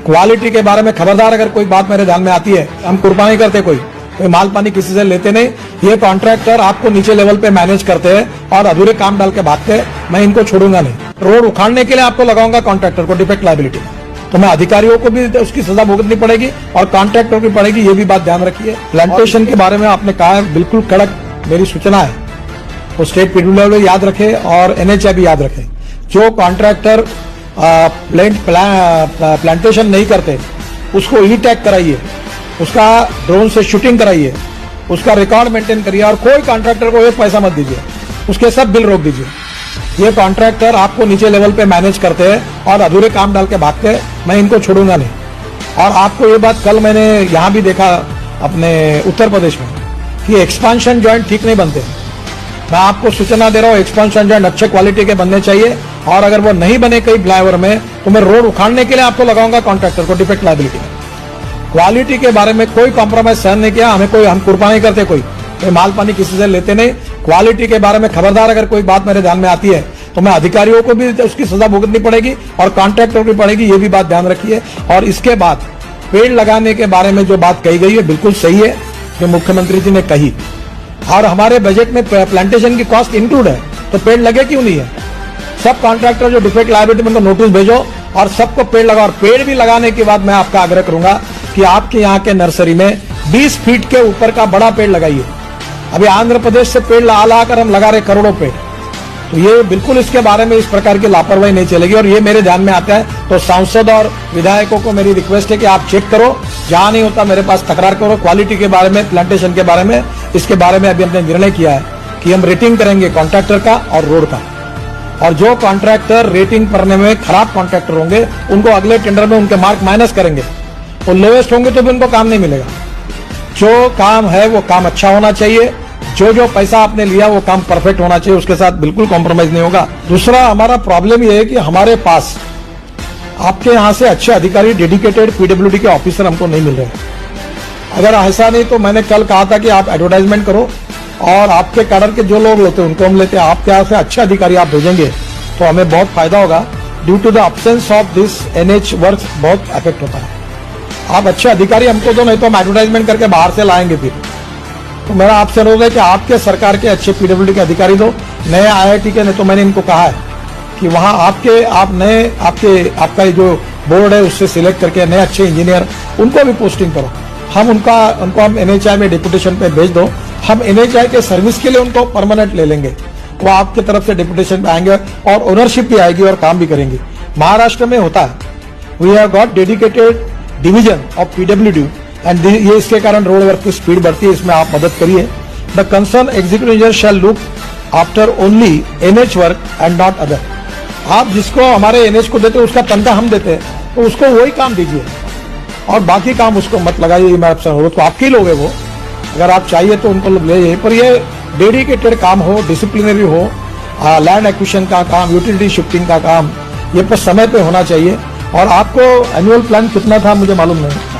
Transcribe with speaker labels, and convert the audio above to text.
Speaker 1: Quality के बारे में खबरदार अगर कोई बात मेरे ध्यान में आती है, हम कुर्बानी करते कोई माल पानी किसी से लेते नहीं। ये कॉन्ट्रैक्टर आपको नीचे लेवल पे मैनेज करते हैं और अधूरे काम डाल के भागते हैं। मैं इनको छोड़ूंगा नहीं। रोड उखाड़ने के लिए आपको लगाऊंगा कॉन्ट्रैक्टर को डिफेक्ट लायबिलिटी, तो मैं अधिकारियों को भी उसकी सजा भुगतनी पड़ेगी और कॉन्ट्रैक्टर की पड़ेगी। ये भी बात ध्यान रखिए। प्लांटेशन के बारे में आपने कहा है, बिल्कुल कड़क मेरी सूचना है, वो स्टेट पीडब्ल्यूडी याद रखे और एनएचआई भी याद रखे। जो कॉन्ट्रैक्टर प्लांटेशन नहीं करते उसको ई टैग कराइए, उसका ड्रोन से शूटिंग कराइए, उसका रिकॉर्ड मेंटेन करिए और कोई कॉन्ट्रैक्टर को एक पैसा मत दीजिए, उसके सब बिल रोक दीजिए। ये कॉन्ट्रैक्टर आपको नीचे लेवल पे मैनेज करते हैं और अधूरे काम डाल के भागते हैं। मैं इनको छोड़ूंगा नहीं। और आपको ये बात कल मैंने यहां भी देखा अपने उत्तर प्रदेश में कि एक्सपांशन जॉइंट ठीक नहीं बनते। मैं आपको सूचना दे रहा हूं, एक्सपांशन जॉइंट अच्छे क्वालिटी के बनने चाहिए और अगर वो नहीं बने कई फ्लाईओवर में तो मैं रोड उखाड़ने के लिए आपको लगाऊंगा कॉन्ट्रैक्टर को डिफेक्ट लायबिलिटी। क्वालिटी के बारे में कोई कॉम्प्रोमाइज सहन नहीं किया। हम कुर्बानी करते कोई माल पानी किसी से लेते नहीं। क्वालिटी के बारे में खबरदार अगर कोई बात मेरे ध्यान में आती है तो मैं अधिकारियों को भी उसकी सजा भुगतनी पड़ेगी और कॉन्ट्रैक्टर की पड़ेगी। ये भी बात ध्यान रखिए। और इसके बाद पेड़ लगाने के बारे में जो बात कही गई है बिल्कुल सही है, जो मुख्यमंत्री जी ने कही, और हमारे बजट में प्लांटेशन की कॉस्ट इंक्लूड है, तो पेड़ लगे क्यों नहीं है। सब कॉन्ट्रैक्टर जो डिफेक्ट लायबिलिटी में उनको नोटिस भेजो और सबको पेड़ लगाओ। और पेड़ भी लगाने के बाद मैं आपका आग्रह करूंगा कि आपके यहाँ के नर्सरी में 20 फीट के ऊपर का बड़ा पेड़ लगाइए। अभी आंध्र प्रदेश से पेड़ ला कर हम लगा रहे करोड़ों पेड़, तो ये बिल्कुल इसके बारे में इस प्रकार की लापरवाही नहीं चलेगी। और ये मेरे ध्यान में आता है तो सांसद और विधायकों को मेरी रिक्वेस्ट है कि आप चेक करो, जहां नहीं होता मेरे पास तकरार करो। क्वालिटी के बारे में, प्लांटेशन के बारे में, इसके बारे में अभी हमने निर्णय किया है कि हम रेटिंग करेंगे कॉन्ट्रैक्टर का और रोड का। और जो कॉन्ट्रैक्टर रेटिंग करने में खराब कॉन्ट्रैक्टर होंगे उनको अगले टेंडर में उनके मार्क माइनस करेंगे। तो लोएस्ट होंगे तो भी उनको काम नहीं मिलेगा। जो काम है वो काम अच्छा होना चाहिए। जो पैसा आपने लिया वो काम परफेक्ट होना चाहिए, उसके साथ बिल्कुल कॉम्प्रोमाइज नहीं होगा। दूसरा हमारा प्रॉब्लम ये है कि हमारे पास आपके यहां से अच्छे अधिकारी, डेडिकेटेड पीडब्ल्यूडी के ऑफिसर हमको नहीं मिल रहे। अगर ऐसा नहीं तो मैंने कल कहा था कि आप एडवर्टाइजमेंट करो और आपके कैडर के जो लोग लेते हैं उनको हम लेते हैं। आपके यहाँ से अच्छे अधिकारी आप भेजेंगे तो हमें बहुत फायदा होगा। Due to the absence of this NH work बहुत अफेक्ट होता है। आप अच्छे अधिकारी हमको दो, नहीं तो हम एडवर्टाइजमेंट करके बाहर से लाएंगे फिर। तो मेरा आपसे अनुरोध है कि आपके सरकार के अच्छे पीडब्ल्यूडी के अधिकारी दो, नए आईआईटी के। नहीं तो मैंने इनको कहा है कि वहां आपका जो बोर्ड है उससे सिलेक्ट करके नए अच्छे इंजीनियर उनको भी पोस्टिंग करो। उनको हम एनएचआई में डिप्यूटेशन पे भेज दो। हम एनएचआई के सर्विस के लिए उनको परमानेंट ले लेंगे। वो आपकी तरफ से डिप्यूटेशन पे आएंगे और ओनरशिप भी आएगी और काम भी करेंगे। महाराष्ट्र में होता है, we have got dedicated division of PWD and ये इसके कारण रोड वर्क की स्पीड बढ़ती है। इसमें आप मदद करिए। The concern executive engineer shall look after only NH work and not other. आप जिसको हमारे एनएच को देते हैं उसका तनख्वाह हम देते हैं, तो उसको वही काम दीजिए और बाकी काम उसको मत लगाइए। मैं आपसे अनुरोध, तो आपके लोग है वो, अगर आप चाहिए तो उनको ले जाइए। पर ये डेडिकेटेड काम हो, डिसिप्लिनरी हो, लैंड एक्विजिशन का काम, यूटिलिटी शिफ्टिंग का काम, ये पर समय पे होना चाहिए। और आपको एनुअल प्लान कितना था मुझे मालूम नहीं।